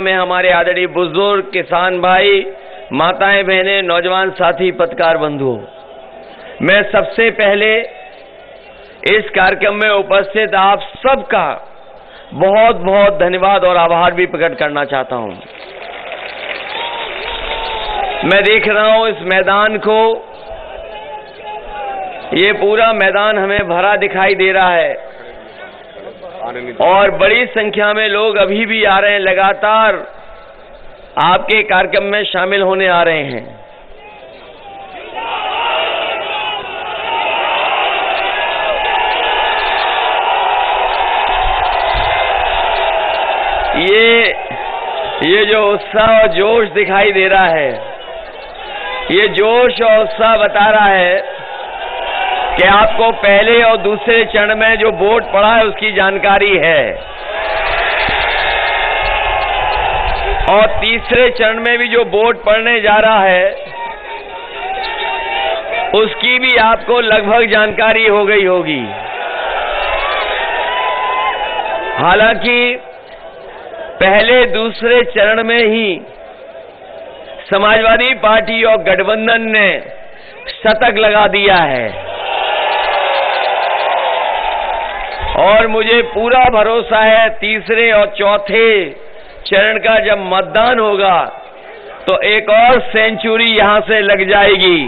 में हमारे आदरणीय बुजुर्ग, किसान भाई, माताएं, बहनें, नौजवान साथी, पत्रकार बंधुओं, मैं सबसे पहले इस कार्यक्रम में उपस्थित आप सबका बहुत बहुत धन्यवाद और आभार भी प्रकट करना चाहता हूं। मैं देख रहा हूं इस मैदान को, ये पूरा मैदान हमें भरा दिखाई दे रहा है और बड़ी संख्या में लोग अभी भी आ रहे हैं, लगातार आपके कार्यक्रम में शामिल होने आ रहे हैं। ये जो उत्साह और जोश दिखाई दे रहा है, ये जोश और उत्साह बता रहा है कि आपको पहले और दूसरे चरण में जो वोट पड़ा है उसकी जानकारी है और तीसरे चरण में भी जो वोट पड़ने जा रहा है उसकी भी आपको लगभग जानकारी हो गई होगी। हालांकि पहले दूसरे चरण में ही समाजवादी पार्टी और गठबंधन ने शतक लगा दिया है और मुझे पूरा भरोसा है तीसरे और चौथे चरण का जब मतदान होगा तो एक और सेंचुरी यहां से लग जाएगी।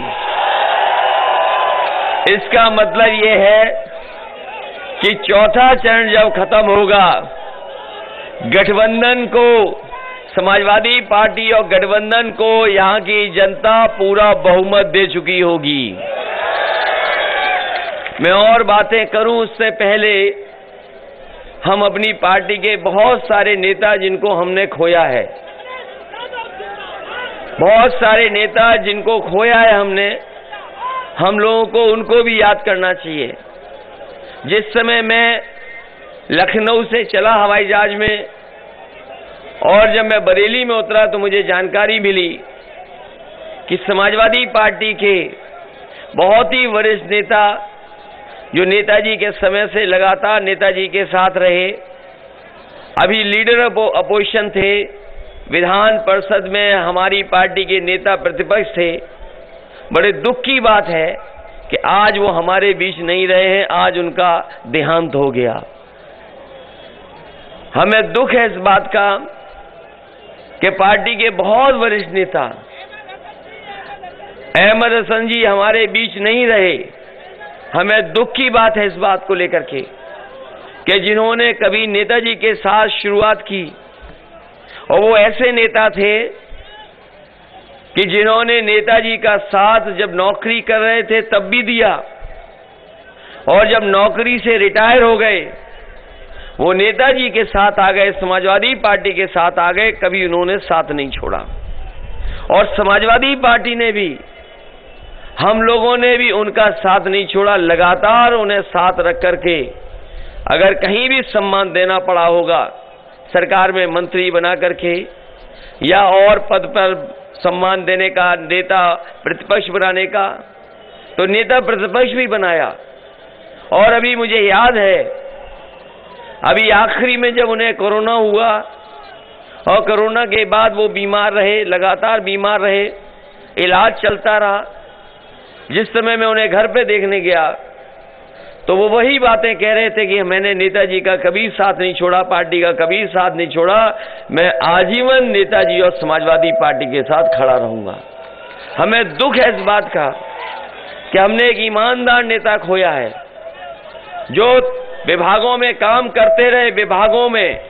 इसका मतलब ये है कि चौथा चरण जब खत्म होगा, गठबंधन को, समाजवादी पार्टी और गठबंधन को यहां की जनता पूरा बहुमत दे चुकी होगी। मैं और बातें करूं उससे पहले हम अपनी पार्टी के बहुत सारे नेता जिनको हमने खोया है, बहुत सारे नेता जिनको खोया है हमने, हम लोगों को उनको भी याद करना चाहिए। जिस समय मैं लखनऊ से चला हवाई जहाज में और जब मैं बरेली में उतरा तो मुझे जानकारी मिली कि समाजवादी पार्टी के बहुत ही वरिष्ठ नेता जो नेताजी के समय से लगातार नेताजी के साथ रहे, अभी लीडर ऑफ अपोजिशन थे, विधान परिषद में हमारी पार्टी के नेता प्रतिपक्ष थे। बड़े दुख की बात है कि आज वो हमारे बीच नहीं रहे हैं, आज उनका देहांत हो गया। हमें दुख है इस बात का कि पार्टी के बहुत वरिष्ठ नेता अहमद हसन जी हमारे बीच नहीं रहे। हमें दुख की बात है इस बात को लेकर के कि जिन्होंने कभी नेताजी के साथ शुरुआत की और वो ऐसे नेता थे कि जिन्होंने नेताजी का साथ जब नौकरी कर रहे थे तब भी दिया और जब नौकरी से रिटायर हो गए वो नेताजी के साथ आ गए, समाजवादी पार्टी के साथ आ गए, कभी उन्होंने साथ नहीं छोड़ा। और समाजवादी पार्टी ने भी, हम लोगों ने भी उनका साथ नहीं छोड़ा, लगातार उन्हें साथ रख करके अगर कहीं भी सम्मान देना पड़ा होगा, सरकार में मंत्री बना करके या और पद पर सम्मान देने का, नेता प्रतिपक्ष बनाने का, तो नेता प्रतिपक्ष भी बनाया। और अभी मुझे याद है, अभी आखिरी में जब उन्हें कोरोना हुआ और कोरोना के बाद वो बीमार रहे, लगातार बीमार रहे, इलाज चलता रहा, जिस समय मैं उन्हें घर पे देखने गया तो वो वही बातें कह रहे थे कि मैंने नेताजी का कभी साथ नहीं छोड़ा, पार्टी का कभी साथ नहीं छोड़ा, मैं आजीवन नेताजी और समाजवादी पार्टी के साथ खड़ा रहूंगा। हमें दुख है इस बात का कि हमने एक ईमानदार नेता खोया है जो विभागों में काम करते रहे, विभागों में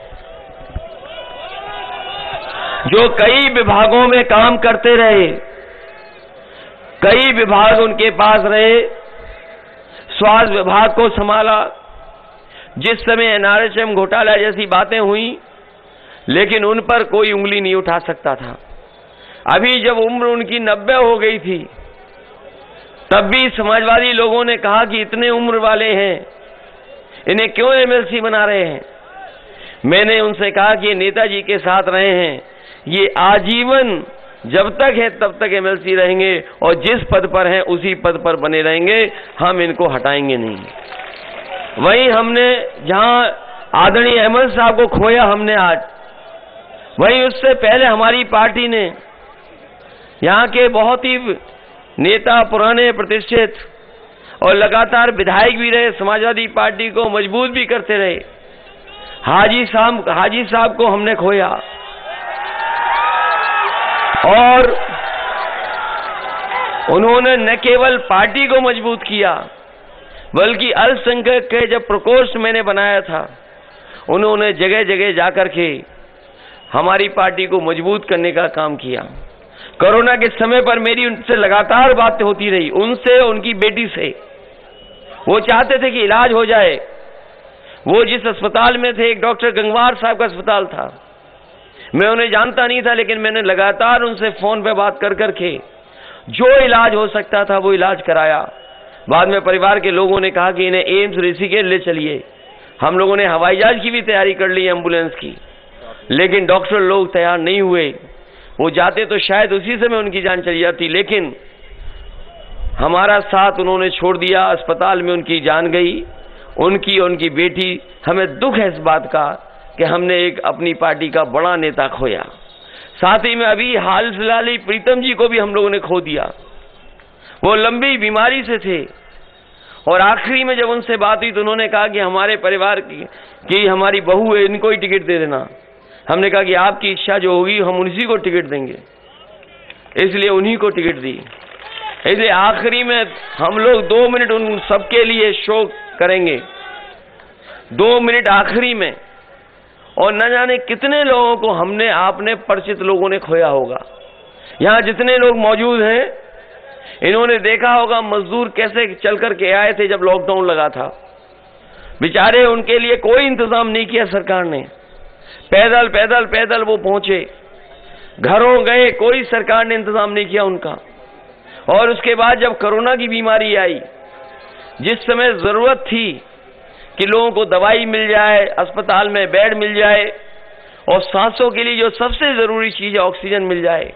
जो कई विभागों में काम करते रहे, कई विभाग उनके पास रहे, स्वास्थ्य विभाग को संभाला, जिस समय एनआरएचएम घोटाला जैसी बातें हुई लेकिन उन पर कोई उंगली नहीं उठा सकता था। अभी जब उम्र उनकी 90 हो गई थी तब भी समाजवादी लोगों ने कहा कि इतने उम्र वाले हैं, इन्हें क्यों एमएलसी बना रहे हैं। मैंने उनसे कहा कि ये नेताजी के साथ रहे हैं, ये आजीवन जब तक है तब तक एमएलसी रहेंगे और जिस पद पर हैं उसी पद पर बने रहेंगे, हम इनको हटाएंगे नहीं। वहीं हमने जहां आदरणीय अहमद साहब को खोया हमने आज, वहीं उससे पहले हमारी पार्टी ने यहाँ के बहुत ही नेता, पुराने प्रतिष्ठित और लगातार विधायक भी रहे, समाजवादी पार्टी को मजबूत भी करते रहे। हाजी साहब को हमने खोया और उन्होंने न केवल पार्टी को मजबूत किया बल्कि अल्पसंख्यक के जब प्रकोष्ठ मैंने बनाया था, उन्होंने जगह जगह जाकर के हमारी पार्टी को मजबूत करने का काम किया। कोरोना के समय पर मेरी उनसे लगातार बातें होती रही, उनसे, उनकी बेटी से। वो चाहते थे कि इलाज हो जाए। वो जिस अस्पताल में थे, एक डॉक्टर गंगवार साहब का अस्पताल था, मैं उन्हें जानता नहीं था, लेकिन मैंने लगातार उनसे फोन पे बात कर करके जो इलाज हो सकता था वो इलाज कराया। बाद में परिवार के लोगों ने कहा कि इन्हें एम्स ऋषिकेश ले चलिए। हम लोगों ने हवाई जहाज की भी तैयारी कर ली, एम्बुलेंस की, लेकिन डॉक्टर लोग तैयार नहीं हुए। वो जाते तो शायद उसी समय उनकी जान चली जाती, लेकिन हमारा साथ उन्होंने छोड़ दिया। अस्पताल में उनकी जान गई, उनकी और उनकी बेटी। हमें दुख है इस बात का कि हमने एक अपनी पार्टी का बड़ा नेता खोया। साथ ही में अभी हाल फिलहाल ही प्रीतम जी को भी हम लोगों ने खो दिया। वो लंबी बीमारी से थे और आखिरी में जब उनसे बात हुई तो उन्होंने कहा कि हमारे परिवार की हमारी बहू है, इनको ही टिकट दे देना। हमने कहा कि आपकी इच्छा जो होगी हम उन्हीं को टिकट देंगे, इसलिए उन्हीं को टिकट दी। इसलिए आखिरी में हम लोग 2 मिनट उन सबके लिए शोक करेंगे, 2 मिनट आखिरी में। और न जाने कितने लोगों को हमने, आपने, परिचित लोगों ने खोया होगा। यहाँ जितने लोग मौजूद हैं, इन्होंने देखा होगा मजदूर कैसे चल करके आए थे जब लॉकडाउन लगा था। बेचारे, उनके लिए कोई इंतजाम नहीं किया सरकार ने। पैदल पैदल पैदल वो पहुंचे, घरों गए, कोई सरकार ने इंतजाम नहीं किया उनका। और उसके बाद जब कोरोना की बीमारी आई, जिस समय जरूरत थी कि लोगों को दवाई मिल जाए, अस्पताल में बेड मिल जाए और सांसों के लिए जो सबसे जरूरी चीज है ऑक्सीजन मिल जाए,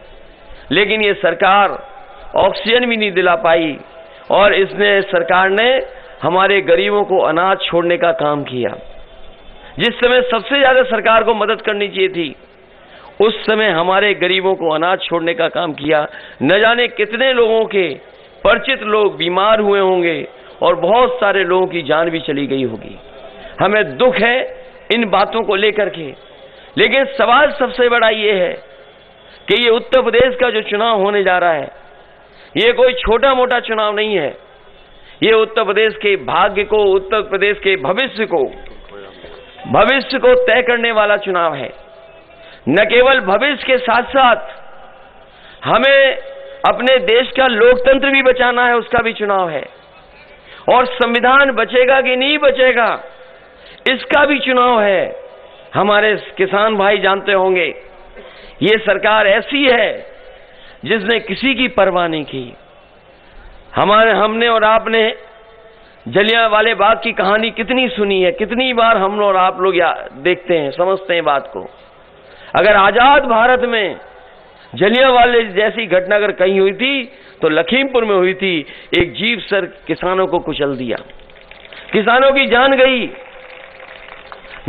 लेकिन ये सरकार ऑक्सीजन भी नहीं दिला पाई। और इसने, सरकार ने हमारे गरीबों को अनाज छोड़ने का काम किया। जिस समय सबसे ज्यादा सरकार को मदद करनी चाहिए थी, उस समय हमारे गरीबों को अनाज छोड़ने का काम किया। न जाने कितने लोगों के परिचित लोग बीमार हुए होंगे और बहुत सारे लोगों की जान भी चली गई होगी। हमें दुख है इन बातों को लेकर के, लेकिन सवाल सबसे बड़ा ये है कि ये उत्तर प्रदेश का जो चुनाव होने जा रहा है, ये कोई छोटा मोटा चुनाव नहीं है। ये उत्तर प्रदेश के भाग्य को, उत्तर प्रदेश के भविष्य को तय करने वाला चुनाव है। न केवल भविष्य के साथ साथ हमें अपने देश का लोकतंत्र भी बचाना है, उसका भी चुनाव है। और संविधान बचेगा कि नहीं बचेगा, इसका भी चुनाव है। हमारे किसान भाई जानते होंगे, ये सरकार ऐसी है जिसने किसी की परवाह नहीं की। हमने और आपने जलियांवाले बाग की कहानी कितनी सुनी है, कितनी बार हम और आप लोग देखते हैं, समझते हैं बात को। अगर आजाद भारत में जलियांवाले जैसी घटना अगर कहीं हुई थी तो लखीमपुर में हुई थी। एक जीप सर किसानों को कुचल दिया, किसानों की जान गई।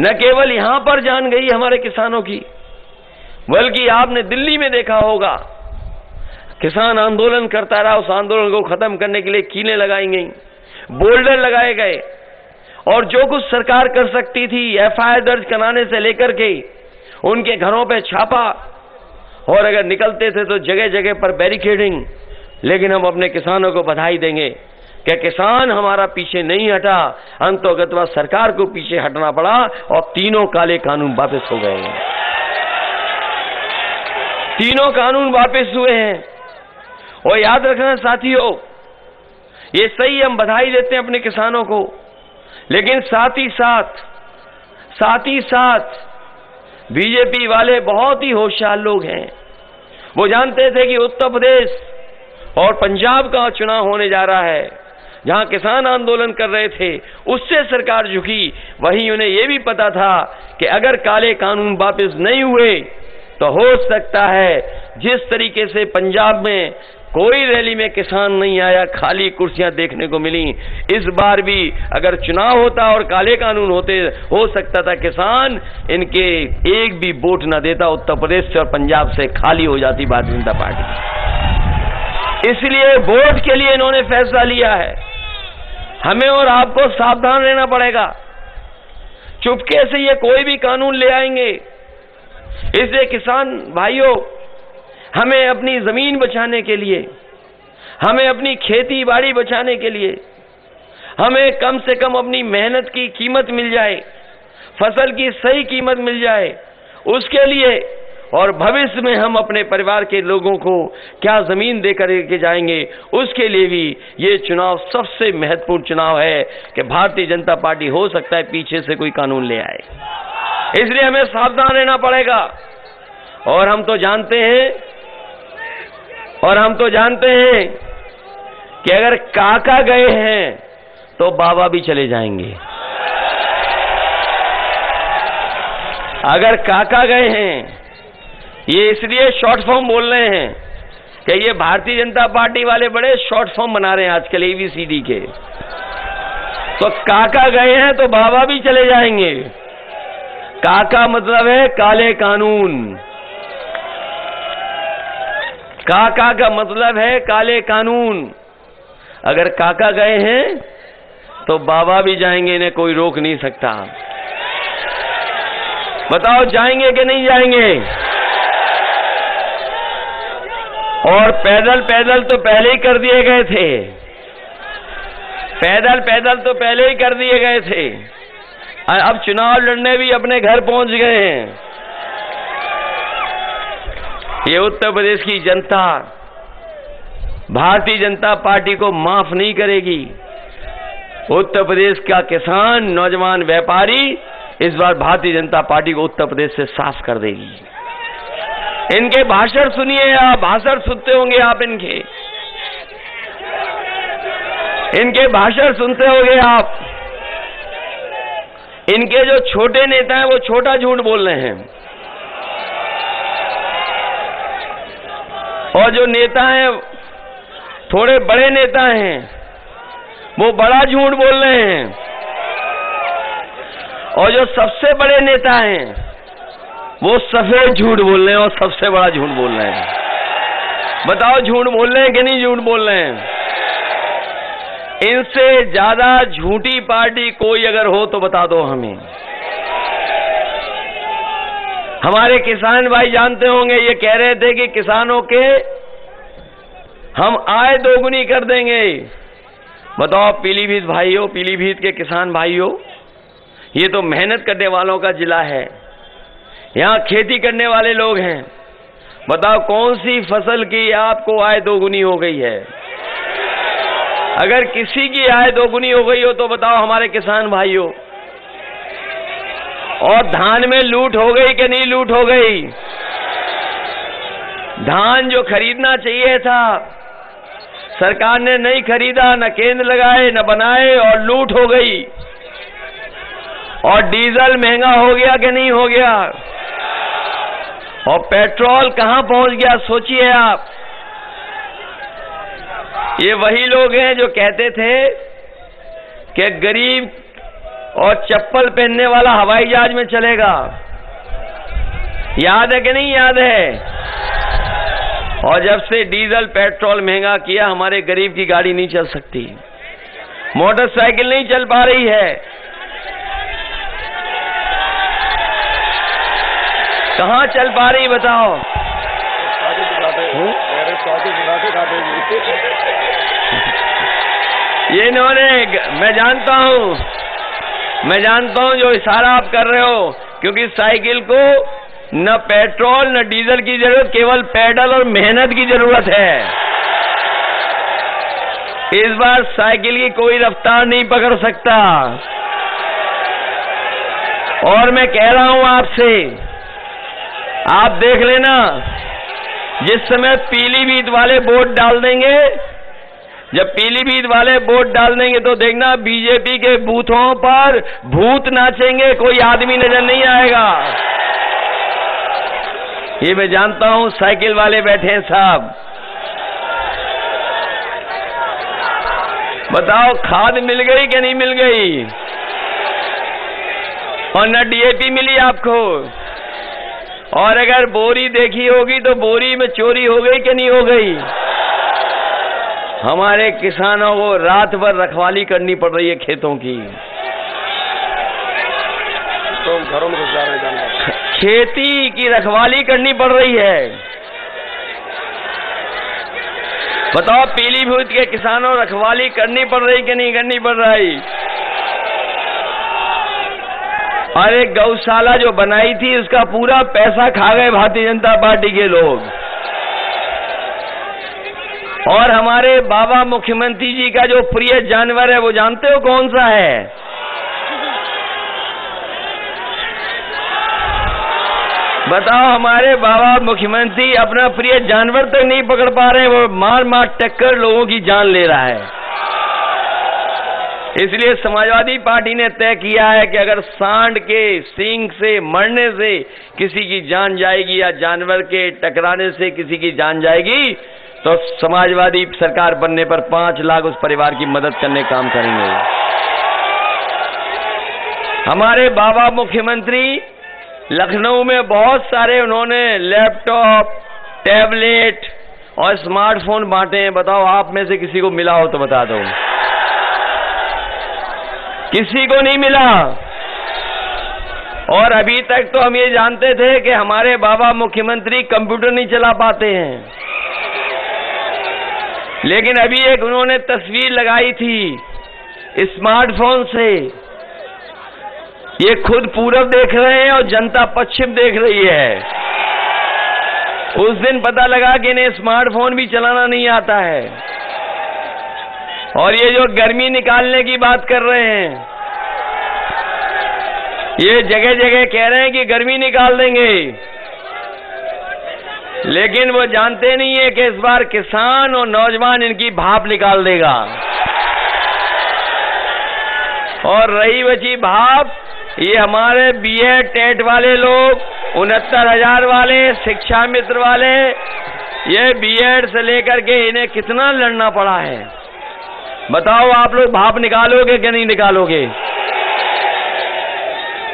न केवल यहां पर जान गई हमारे किसानों की, बल्कि आपने दिल्ली में देखा होगा, किसान आंदोलन करता रहा, उस आंदोलन को खत्म करने के लिए कीलें लगाई गई, बोल्डर लगाए गए। और जो कुछ सरकार कर सकती थी, एफआईआर दर्ज कराने से लेकर के उनके घरों पे छापा, और अगर निकलते थे तो जगह जगह पर बैरिकेडिंग। लेकिन हम अपने किसानों को बधाई देंगे कि किसान हमारा पीछे नहीं हटा, अंततः सरकार को पीछे हटना पड़ा और तीनों काले कानून वापस हो गए हैं। तीनों कानून वापस हुए हैं। और याद रखना साथियों, ये सही, हम बधाई देते हैं अपने किसानों को, लेकिन साथ ही साथ बीजेपी वाले बहुत ही होशियार लोग हैं। वो जानते थे कि उत्तर प्रदेश और पंजाब का चुनाव होने जा रहा है, जहां किसान आंदोलन कर रहे थे, उससे सरकार झुकी। वहीं उन्हें यह भी पता था कि अगर काले कानून वापस नहीं हुए तो हो सकता है जिस तरीके से पंजाब में कोई रैली में किसान नहीं आया, खाली कुर्सियां देखने को मिली। इस बार भी अगर चुनाव होता और काले कानून होते, हो सकता था किसान इनके एक भी वोट न देता, उत्तर प्रदेश से और पंजाब से खाली हो जाती भारतीय जनता पार्टी। इसलिए वोट के लिए इन्होंने फैसला लिया है। हमें और आपको सावधान रहना पड़ेगा, चुपके से ये कोई भी कानून ले आएंगे। इसलिए किसान भाइयों, हमें अपनी जमीन बचाने के लिए, हमें अपनी खेती बाड़ी बचाने के लिए, हमें कम से कम अपनी मेहनत की कीमत मिल जाए, फसल की सही कीमत मिल जाए, उसके लिए और भविष्य में हम अपने परिवार के लोगों को क्या जमीन देकर के जाएंगे, उसके लिए भी ये चुनाव सबसे महत्वपूर्ण चुनाव है कि भारतीय जनता पार्टी हो सकता है पीछे से कोई कानून ले आए। इसलिए हमें सावधान रहना पड़ेगा। और हम तो जानते हैं कि अगर काका गए हैं तो बाबा भी चले जाएंगे। अगर काका गए हैं, ये इसलिए शॉर्ट फॉर्म बोल रहे हैं कि ये भारतीय जनता पार्टी वाले बड़े शॉर्ट फॉर्म बना रहे हैं आजकल ABCD के। तो काका गए हैं तो बाबा भी चले जाएंगे। काका मतलब है काले कानून, काका का मतलब है काले कानून। अगर काका गए हैं तो बाबा भी जाएंगे, इन्हें कोई रोक नहीं सकता। बताओ जाएंगे कि नहीं जाएंगे? और पैदल पैदल तो पहले ही कर दिए गए थे, पैदल पैदल तो पहले ही कर दिए गए थे। अब चुनाव लड़ने भी अपने घर पहुंच गए हैं। ये उत्तर प्रदेश की जनता भारतीय जनता पार्टी को माफ नहीं करेगी। उत्तर प्रदेश का किसान, नौजवान, व्यापारी इस बार भारतीय जनता पार्टी को उत्तर प्रदेश से साफ कर देगी। इनके भाषण सुनिए आप, भाषण सुनते होंगे आप, इनके भाषण सुनते होंगे आप। इनके जो छोटे नेता हैं वो छोटा झूठ बोल रहे हैं, और जो नेता हैं, थोड़े बड़े नेता हैं, वो बड़ा झूठ बोल रहे हैं। और जो सबसे बड़े नेता हैं वो सफेद झूठ बोल रहे हैं और सबसे बड़ा झूठ बोल रहे हैं। बताओ झूठ बोल रहे हैं कि नहीं झूठ बोल रहे हैं? इनसे ज्यादा झूठी पार्टी कोई अगर हो तो बता दो हमें। हमारे किसान भाई जानते होंगे, ये कह रहे थे कि किसानों के हम आय दोगुनी कर देंगे। बताओ पीलीभीत भाइयों, पीलीभीत के किसान भाइयों, ये तो मेहनत करने वालों का जिला है, यहां खेती करने वाले लोग हैं। बताओ कौन सी फसल की आपको आय दोगुनी हो गई है? अगर किसी की आय दोगुनी हो गई हो तो बताओ हमारे किसान भाइयों। और धान में लूट हो गई कि नहीं लूट हो गई? धान जो खरीदना चाहिए था सरकार ने नहीं खरीदा, न केंद्र लगाए न बनाए, और लूट हो गई। और डीजल महंगा हो गया कि नहीं हो गया? और पेट्रोल कहां पहुंच गया सोचिए आप। ये वही लोग हैं जो कहते थे कि गरीब और चप्पल पहनने वाला हवाई जहाज में चलेगा। याद है कि नहीं याद है? और जब से डीजल पेट्रोल महंगा किया, हमारे गरीब की गाड़ी नहीं चल सकती, मोटरसाइकिल नहीं चल पा रही है। कहां चल पा रही बताओ? ये इन्होंने, मैं जानता हूं जो इशारा आप कर रहे हो, क्योंकि साइकिल को न पेट्रोल न डीजल की जरूरत, केवल पैडल और मेहनत की जरूरत है। इस बार साइकिल की कोई रफ्तार नहीं पकड़ सकता। और मैं कह रहा हूं आपसे, आप देख लेना, जिस समय पीलीभीत वाले वोट डाल देंगे, जब पीलीभीत वाले वोट डाल देंगे तो देखना बीजेपी के बूथों पर भूत नाचेंगे, कोई आदमी नजर नहीं आएगा। ये मैं जानता हूं, साइकिल वाले बैठे हैं साहब, बताओ, खाद मिल गई कि नहीं मिल गई? और न डीएपी मिली आपको। और अगर बोरी देखी होगी तो बोरी में चोरी हो गई कि नहीं हो गई? हमारे किसानों को रात भर रखवाली करनी पड़ रही है खेतों की, तो घरों में घुस जा रहे हैं, खेती की रखवाली करनी पड़ रही है। बताओ, पीलीभीत के किसानों रखवाली करनी पड़ रही कि नहीं करनी पड़ रही? और एक गौशाला जो बनाई थी उसका पूरा पैसा खा गए भारतीय जनता पार्टी के लोग। और हमारे बाबा मुख्यमंत्री जी का जो प्रिय जानवर है वो जानते हो कौन सा है? बताओ, हमारे बाबा मुख्यमंत्री अपना प्रिय जानवर तक नहीं पकड़ पा रहे हैं, वो मार मार टक्कर लोगों की जान ले रहा है। इसलिए समाजवादी पार्टी ने तय किया है कि अगर सांड के सींग से मरने से किसी की जान जाएगी या जानवर के टकराने से किसी की जान जाएगी तो समाजवादी सरकार बनने पर 5 लाख उस परिवार की मदद करने का काम करेंगे। हमारे बाबा मुख्यमंत्री लखनऊ में बहुत सारे उन्होंने लैपटॉप, टैबलेट और स्मार्टफोन बांटे हैं। बताओ, आप में से किसी को मिला हो तो बता दो। किसी को नहीं मिला। और अभी तक तो हम ये जानते थे कि हमारे बाबा मुख्यमंत्री कंप्यूटर नहीं चला पाते हैं, लेकिन अभी एक उन्होंने तस्वीर लगाई थी स्मार्टफोन से। ये खुद पूरब देख रहे हैं और जनता पश्चिम देख रही है। उस दिन पता लगा कि इन्हें स्मार्टफोन भी चलाना नहीं आता है। और ये जो गर्मी निकालने की बात कर रहे हैं, ये जगह जगह कह रहे हैं कि गर्मी निकाल देंगे, लेकिन वो जानते नहीं है कि इस बार किसान और नौजवान इनकी भाप निकाल देगा। और रही बची भाप, ये हमारे बीएड टेट वाले लोग, 69,000 वाले, शिक्षा मित्र वाले, ये बीएड से लेकर के इन्हें कितना लड़ना पड़ा है। बताओ, आप लोग भाप निकालोगे कि नहीं निकालोगे?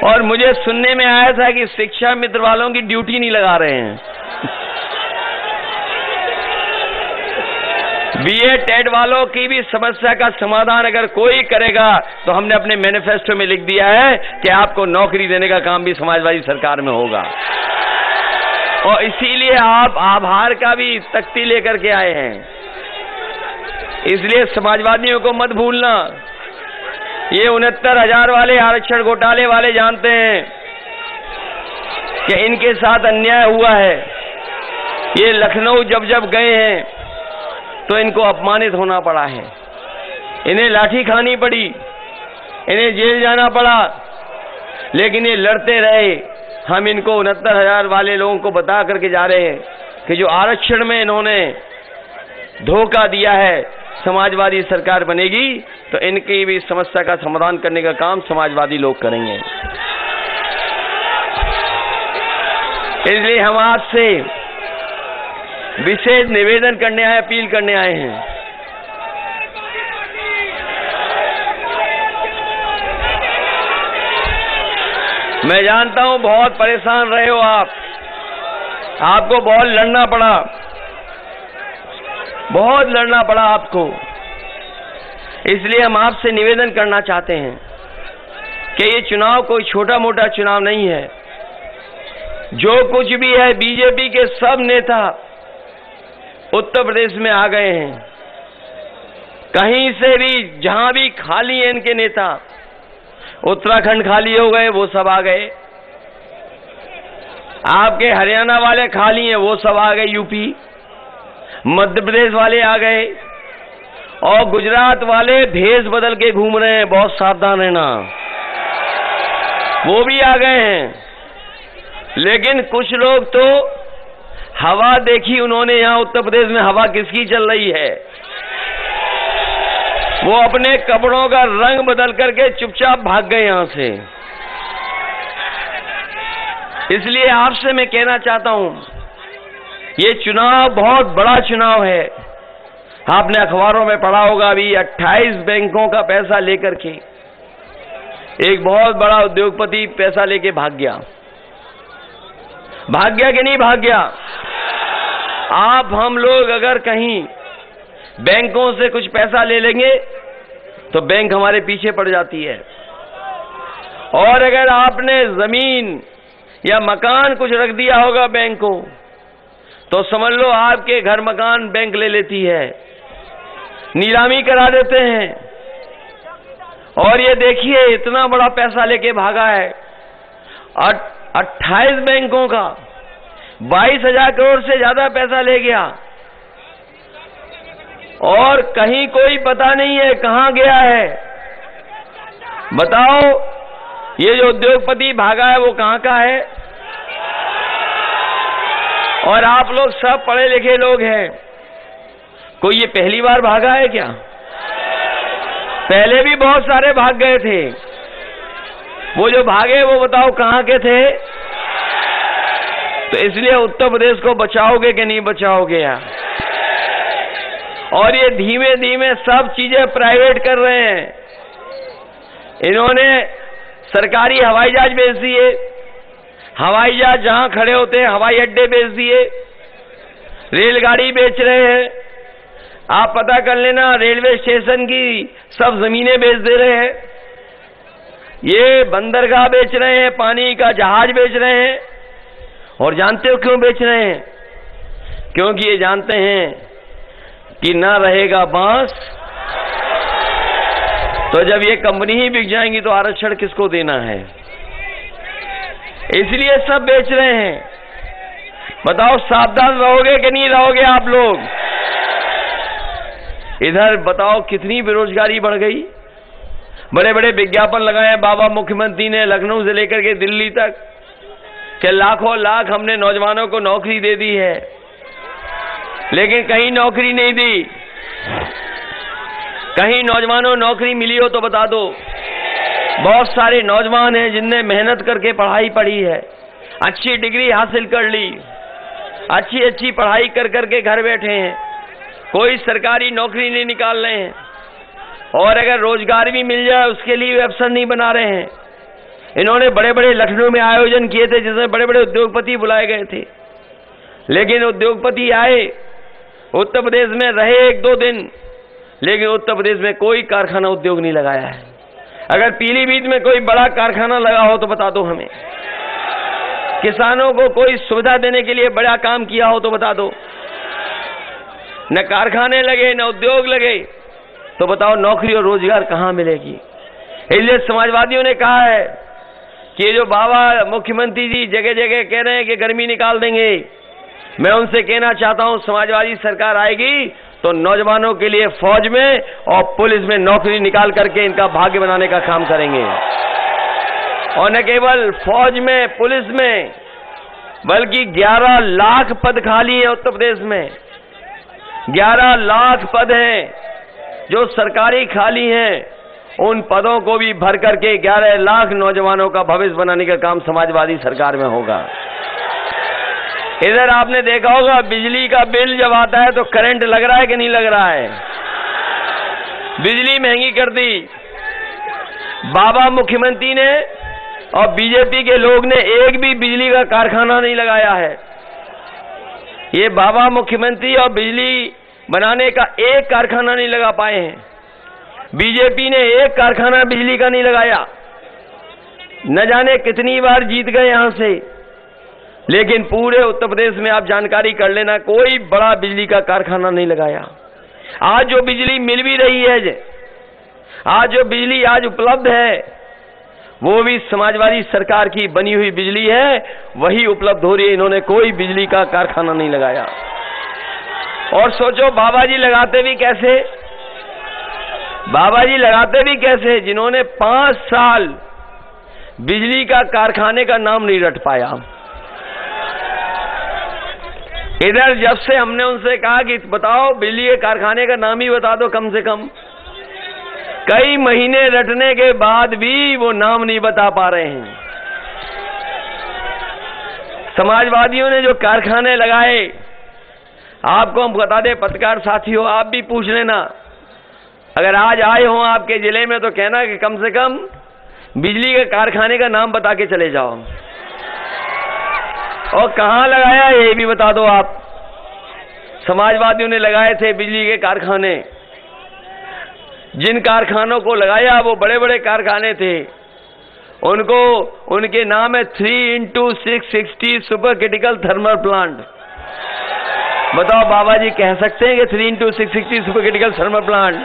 और मुझे सुनने में आया था कि शिक्षा मित्र वालों की ड्यूटी नहीं लगा रहे हैं। बीएड टेट वालों की भी समस्या का समाधान अगर कोई करेगा तो हमने अपने मैनिफेस्टो में लिख दिया है कि आपको नौकरी देने का काम भी समाजवादी सरकार में होगा। और इसीलिए आप आभार का भी तख्ती लेकर के आए हैं। इसलिए समाजवादियों को मत भूलना। ये 69,000 वाले आरक्षण घोटाले वाले जानते हैं कि इनके साथ अन्याय हुआ है। ये लखनऊ जब जब गए हैं तो इनको अपमानित होना पड़ा है, इन्हें लाठी खानी पड़ी, इन्हें जेल जाना पड़ा, लेकिन ये लड़ते रहे। हम इनको 69,000 वाले लोगों को बता करके जा रहे हैं कि जो आरक्षण में इन्होंने धोखा दिया है, समाजवादी सरकार बनेगी तो इनकी भी समस्या का समाधान करने का काम समाजवादी लोग करेंगे। इसलिए हम आपसे विशेष निवेदन करने आए, अपील करने आए हैं। मैं जानता हूं बहुत परेशान रहे हो आप, आपको बहुत लड़ना पड़ा, बहुत लड़ना पड़ा आपको। इसलिए हम आपसे निवेदन करना चाहते हैं कि ये चुनाव कोई छोटा मोटा चुनाव नहीं है। जो कुछ भी है, बीजेपी के सब नेता उत्तर प्रदेश में आ गए हैं। कहीं से भी जहां भी खाली है इनके नेता, उत्तराखंड खाली हो गए, वो सब आ गए। आपके हरियाणा वाले खाली हैं, वो सब आ गए। यूपी, मध्य प्रदेश वाले आ गए, और गुजरात वाले भेष बदल के घूम रहे हैं, बहुत सावधान रहना, वो भी आ गए हैं। लेकिन कुछ लोग तो हवा देखी उन्होंने, यहां उत्तर प्रदेश में हवा किसकी चल रही है, वो अपने कपड़ों का रंग बदल करके चुपचाप भाग गए यहां से। इसलिए आपसे मैं कहना चाहता हूं, ये चुनाव बहुत बड़ा चुनाव है। आपने अखबारों में पढ़ा होगा, अभी 28 बैंकों का पैसा लेकर के एक बहुत बड़ा उद्योगपति पैसा लेके भाग गया। भाग गया कि नहीं भाग गया? आप हम लोग अगर कहीं बैंकों से कुछ पैसा ले लेंगे तो बैंक हमारे पीछे पड़ जाती है। और अगर आपने जमीन या मकान कुछ रख दिया होगा बैंक को, तो समझ लो आपके घर मकान बैंक ले लेती है, नीलामी करा देते हैं। और ये देखिए इतना बड़ा पैसा लेके भागा है, 28 बैंकों का 22,000 करोड़ से ज्यादा पैसा ले गया, और कहीं कोई पता नहीं है कहां गया है। बताओ, ये जो उद्योगपति भागा है वो कहां का है? और आप लोग सब पढ़े लिखे लोग हैं, कोई ये पहली बार भागा है क्या? पहले भी बहुत सारे भाग गए थे। वो जो भागे वो बताओ कहां के थे? तो इसलिए उत्तर प्रदेश को बचाओगे कि नहीं बचाओगे यार? और ये धीमे धीमे सब चीजें प्राइवेट कर रहे हैं। इन्होंने सरकारी हवाई जहाज बेच दिए, हवाई जहाज जहां खड़े होते हैं हवाई अड्डे बेच दिए, रेलगाड़ी बेच रहे हैं। आप पता कर लेना, रेलवे स्टेशन की सब जमीनें बेच दे रहे हैं। ये बंदरगाह बेच रहे हैं, पानी का जहाज बेच रहे हैं। और जानते हो क्यों बेच रहे हैं? क्योंकि ये जानते हैं कि ना रहेगा बांस, तो जब ये कंपनी ही बिक जाएंगी तो आरक्षण किसको देना है? इसलिए सब बेच रहे हैं। बताओ सावधान रहोगे कि नहीं रहोगे आप लोग? इधर बताओ कितनी बेरोजगारी बढ़ गई। बड़े बड़े विज्ञापन लगाए बाबा मुख्यमंत्री ने लखनऊ से लेकर के दिल्ली तक कि लाखों लाख हमने नौजवानों को नौकरी दे दी है, लेकिन कहीं नौकरी नहीं दी। कहीं नौजवानों नौकरी मिली हो तो बता दो। बहुत सारे नौजवान हैं जिनने मेहनत करके पढ़ाई पढ़ी है, अच्छी डिग्री हासिल कर ली, अच्छी अच्छी पढ़ाई कर करके घर बैठे हैं, कोई सरकारी नौकरी नहीं निकाल रहे हैं। और अगर रोजगार भी मिल जाए उसके लिए अवसर नहीं बना रहे हैं। इन्होंने बड़े बड़े लखनऊ में आयोजन किए थे जिसमें बड़े बड़े उद्योगपति बुलाए गए थे, लेकिन उद्योगपति आए, उत्तर प्रदेश में रहे 1-2 दिन, लेकिन उत्तर प्रदेश में कोई कारखाना उद्योग नहीं लगाया है। अगर पीलीभीत में कोई बड़ा कारखाना लगा हो तो बता दो हमें। किसानों को कोई सुविधा देने के लिए बड़ा काम किया हो तो बता दो। न कारखाने लगे न उद्योग लगे, तो बताओ नौकरी और रोजगार कहां मिलेगी? इसलिए समाजवादियों ने कहा है कि ये जो बाबा मुख्यमंत्री जी जगह जगह कह रहे हैं कि गर्मी निकाल देंगे, मैं उनसे कहना चाहता हूं समाजवादी सरकार आएगी तो नौजवानों के लिए फौज में और पुलिस में नौकरी निकाल करके इनका भाग्य बनाने का काम करेंगे। और न केवल फौज में पुलिस में, बल्कि 11 लाख पद खाली है उत्तर प्रदेश में। 11 लाख पद हैं जो सरकारी खाली हैं, उन पदों को भी भर करके 11 लाख नौजवानों का भविष्य बनाने का काम समाजवादी सरकार में होगा। इधर आपने देखा होगा बिजली का बिल जब आता है तो करंट लग रहा है कि नहीं लग रहा है? बिजली महंगी कर दी। बाबा मुख्यमंत्री ने और बीजेपी के लोग ने एक भी बिजली का कारखाना नहीं लगाया है। ये बाबा मुख्यमंत्री और बिजली बनाने का एक कारखाना नहीं लगा पाए हैं। बीजेपी ने एक कारखाना बिजली का नहीं लगाया। न जाने कितनी बार जीत गए यहां से, लेकिन पूरे उत्तर प्रदेश में आप जानकारी कर लेना, कोई बड़ा बिजली का कारखाना नहीं लगाया। आज जो बिजली मिल भी रही है, आज जो बिजली आज उपलब्ध है, वो भी समाजवादी सरकार की बनी हुई बिजली है, वही उपलब्ध हो रही है। इन्होंने कोई बिजली का कारखाना नहीं लगाया। और सोचो बाबा जी लगाते भी कैसे? बाबा जी लगाते भी कैसे जिन्होंने 5 साल बिजली का कारखाने का नाम नहीं रट पाया। इधर जब से हमने उनसे कहा कि बताओ बिजली के कारखाने का नाम ही बता दो कम से कम, कई महीने रटने के बाद भी वो नाम नहीं बता पा रहे हैं। समाजवादियों ने जो कारखाने लगाए, आपको हम बता दें, पत्रकार साथियों, आप भी पूछ लेना, अगर आज आए हो आपके जिले में तो कहना कि कम से कम बिजली के कारखाने का नाम बता के चले जाओ, और कहां लगाया ये भी बता दो आप। समाजवादियों ने लगाए थे बिजली के कारखाने, जिन कारखानों को लगाया वो बड़े बड़े कारखाने थे, उनको उनके नाम है 3x660 super critical thermal plant. बताओ बाबा जी कह सकते हैं कि 3x660 super critical thermal plant?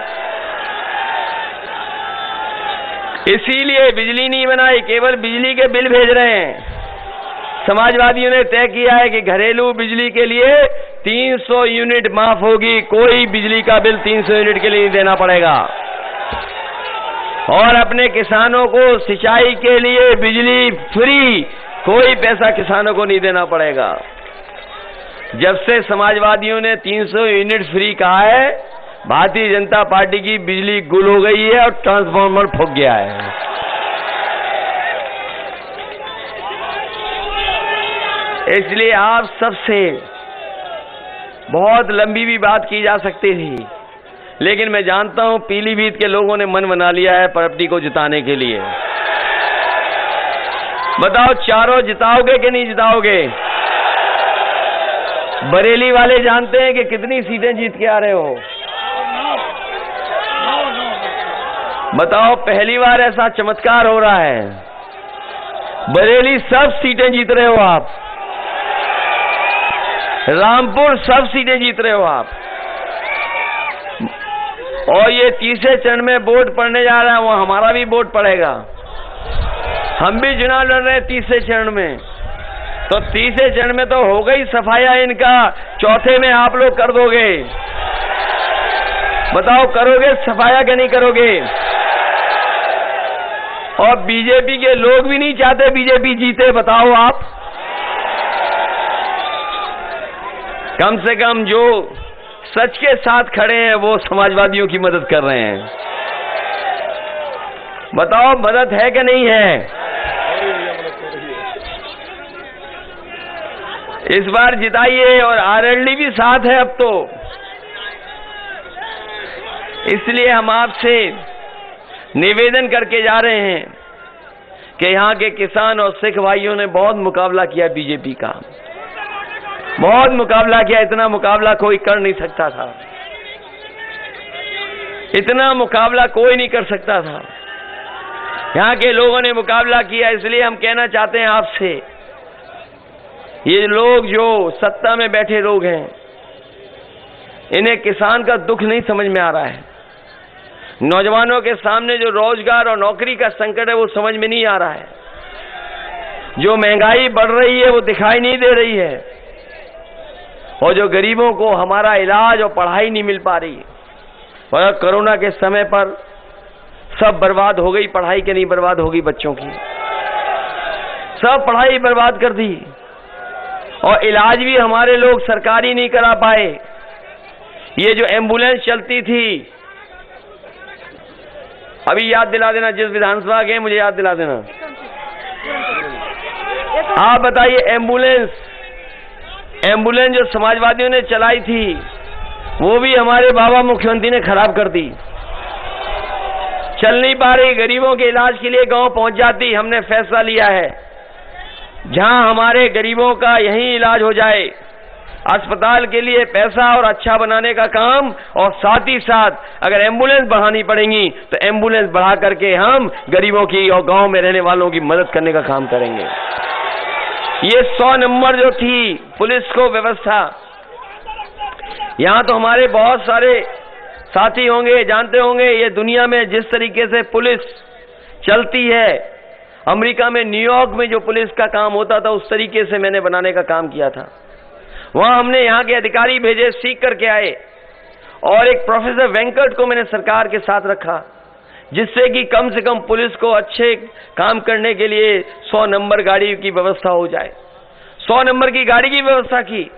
इसीलिए बिजली नहीं बनाई, केवल बिजली के बिल भेज रहे हैं। समाजवादियों ने तय किया है कि घरेलू बिजली के लिए 300 यूनिट माफ होगी, कोई बिजली का बिल 300 यूनिट के लिए नहीं देना पड़ेगा। और अपने किसानों को सिंचाई के लिए बिजली फ्री, कोई पैसा किसानों को नहीं देना पड़ेगा। जब से समाजवादियों ने 300 यूनिट फ्री कहा है, भारतीय जनता पार्टी की बिजली गुल हो गई है और ट्रांसफार्मर फूक गया है। इसलिए आप सबसे बहुत लंबी भी बात की जा सकती थी, लेकिन मैं जानता हूं पीलीभीत के लोगों ने मन बना लिया है प्रॉपर्टी को जिताने के लिए। बताओ चारों जिताओगे कि नहीं जिताओगे? बरेली वाले जानते हैं कि कितनी सीटें जीत के आ रहे हो? बताओ, पहली बार ऐसा चमत्कार हो रहा है, बरेली सब सीटें जीत रहे हो आप, रामपुर सब सीटें जीत रहे हो आप, और ये तीसरे चरण में वोट पड़ने जा रहा है, वो हमारा भी वोट पड़ेगा। हम भी चुनाव लड़ रहे हैं तीसरे चरण में, तो तीसरे चरण में तो हो गई सफाया इनका, चौथे में आप लोग कर दोगे। बताओ करोगे सफाया क्या नहीं करोगे? और बीजेपी के लोग भी नहीं चाहते बीजेपी जीते, बताओ आप। कम से कम जो सच के साथ खड़े हैं वो समाजवादियों की मदद कर रहे हैं। बताओ मदद है कि नहीं है? इस बार जिताइए, और आरएलडी भी साथ है अब तो। इसलिए हम आपसे निवेदन करके जा रहे हैं कि यहां के किसान और सिख भाइयों ने बहुत मुकाबला किया बीजेपी का, बहुत मुकाबला किया, इतना मुकाबला कोई कर नहीं सकता था, इतना मुकाबला कोई नहीं कर सकता था। यहां के लोगों ने मुकाबला किया, इसलिए हम कहना चाहते हैं आपसे, ये लोग जो सत्ता में बैठे लोग हैं, इन्हें किसान का दुख नहीं समझ में आ रहा है। नौजवानों के सामने जो रोजगार और नौकरी का संकट है वो समझ में नहीं आ रहा है। जो महंगाई बढ़ रही है वो दिखाई नहीं दे रही है, और जो गरीबों को हमारा इलाज और पढ़ाई नहीं मिल पा रही। और कोरोना के समय पर सब बर्बाद हो गई, पढ़ाई के नहीं बर्बाद हो गई, बच्चों की सब पढ़ाई बर्बाद कर दी, और इलाज भी हमारे लोग सरकारी नहीं करा पाए। ये जो एम्बुलेंस चलती थी, अभी याद दिला देना, जिस विधानसभा गए मुझे याद दिला देना। आप बताइए, एम्बुलेंस जो समाजवादियों ने चलाई थी वो भी हमारे बाबा मुख्यमंत्री ने खराब कर दी, चल नहीं पा रही। गरीबों के इलाज के लिए गांव पहुंच जाती। हमने फैसला लिया है जहां हमारे गरीबों का यहीं इलाज हो जाए, अस्पताल के लिए पैसा और अच्छा बनाने का काम, और साथ ही साथ अगर एम्बुलेंस बढ़ानी पड़ेंगी तो एम्बुलेंस बढ़ा करके हम गरीबों की और गांव में रहने वालों की मदद करने का काम करेंगे। ये 100 नंबर जो थी पुलिस को व्यवस्था, यहां तो हमारे बहुत सारे साथी होंगे, जानते होंगे, ये दुनिया में जिस तरीके से पुलिस चलती है, अमेरिका में न्यूयॉर्क में जो पुलिस का काम होता था उस तरीके से मैंने बनाने का काम किया था। वहां हमने यहां के अधिकारी भेजे, सीख करके आए, और एक प्रोफेसर वेंकट को मैंने सरकार के साथ रखा, जिससे कि कम से कम पुलिस को अच्छे काम करने के लिए 100 नंबर गाड़ी की व्यवस्था हो जाए। 100 नंबर की गाड़ी की व्यवस्था की,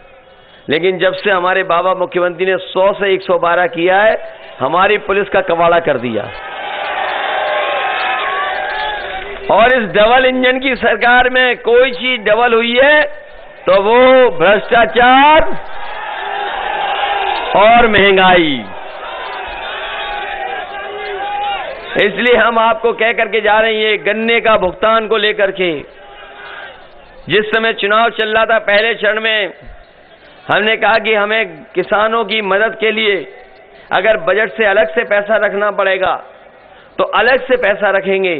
लेकिन जब से हमारे बाबा मुख्यमंत्री ने 100 से 112 किया है, हमारी पुलिस का कबाड़ा कर दिया। और इस डबल इंजन की सरकार में कोई चीज डबल हुई है तो वो भ्रष्टाचार, और महंगाई। इसलिए हम आपको कह करके जा रहे हैं, गन्ने का भुगतान को लेकर के जिस समय चुनाव चल रहा था, पहले चरण में हमने कहा कि हमें किसानों की मदद के लिए अगर बजट से अलग से पैसा रखना पड़ेगा तो अलग से पैसा रखेंगे,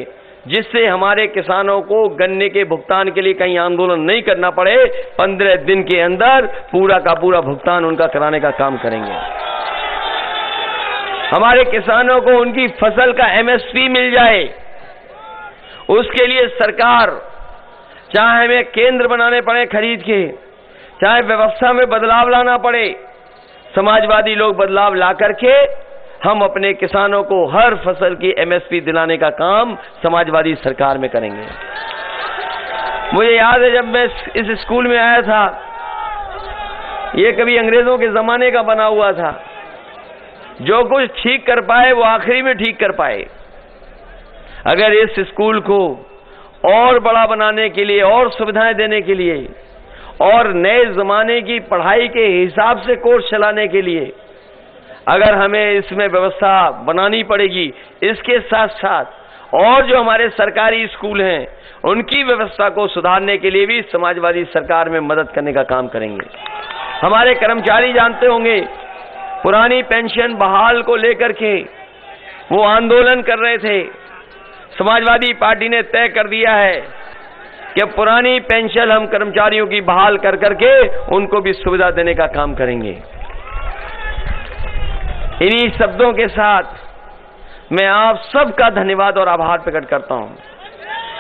जिससे हमारे किसानों को गन्ने के भुगतान के लिए कहीं आंदोलन नहीं करना पड़े। 15 दिन के अंदर पूरा का पूरा भुगतान उनका कराने का काम करेंगे। हमारे किसानों को उनकी फसल का MSP मिल जाए, उसके लिए सरकार, चाहे हमें केंद्र बनाने पड़े खरीद के, चाहे व्यवस्था में बदलाव लाना पड़े, समाजवादी लोग बदलाव ला करके हम अपने किसानों को हर फसल की MSP दिलाने का काम समाजवादी सरकार में करेंगे। मुझे याद है जब मैं इस स्कूल में आया था, ये कभी अंग्रेजों के जमाने का बना हुआ था। जो कुछ ठीक कर पाए वो आखिरी में ठीक कर पाए। अगर इस स्कूल को और बड़ा बनाने के लिए, और सुविधाएं देने के लिए, और नए जमाने की पढ़ाई के हिसाब से कोर्स चलाने के लिए अगर हमें इसमें व्यवस्था बनानी पड़ेगी, इसके साथ साथ और जो हमारे सरकारी स्कूल हैं उनकी व्यवस्था को सुधारने के लिए भी समाजवादी सरकार में मदद करने का काम करेंगे। हमारे कर्मचारी जानते होंगे, पुरानी पेंशन बहाल को लेकर के वो आंदोलन कर रहे थे। समाजवादी पार्टी ने तय कर दिया है कि मैं पेंशन हम कर्मचारियों की बहाल कर करके उनको भी सुविधा देने का काम करेंगे। इन्हीं शब्दों के साथ मैं आप सबका धन्यवाद और आभार प्रकट करता हूं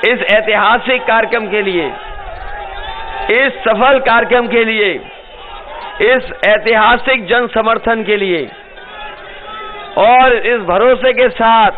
इस ऐतिहासिक कार्यक्रम के लिए, इस सफल कार्यक्रम के लिए, इस ऐतिहासिक जन समर्थन के लिए, और इस भरोसे के साथ